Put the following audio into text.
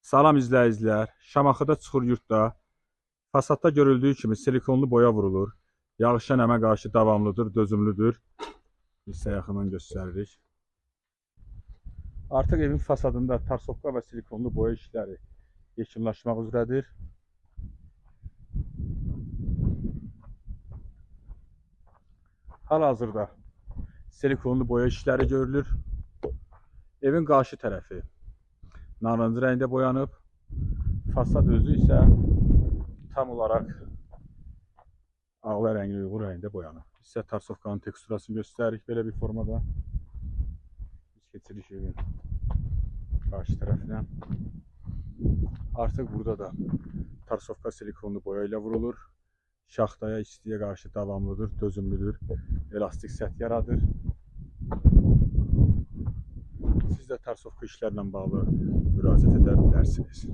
Salam izləyicilər. Şamaxıda Çuxuryurtda fasadda görüldüyü kimi silikonlu boya vurulur. Yağışa nəmə qarşı davamlıdır, dözümlüdür. Bizə yaxından göstəririk. Artıq evin fasadında tarsovka və silikonlu boya işləri yekunlaşmaq üzrədir. Hal-hazırda silikonlu boya işləri görülür. Evin qarşı tərəfi narıncı rəngdə boyanıb. Fasad özü isə tam olaraq ağla rəngli uyğun rəngdə boyanıb. Sizə tarsovkanın teksturasını göstəririk belə bir formada. Biz keçirik evin qarşı tərəfinə. Artıq burada da tarsovka silikonlu boya ilə vurulur. Şaxtaya, istiyə qarşı davamlıdır, dözümlüdür, elastik səth yaradır. Siz də tarsovka işlərlə bağlı müraciət edə bilərsiniz.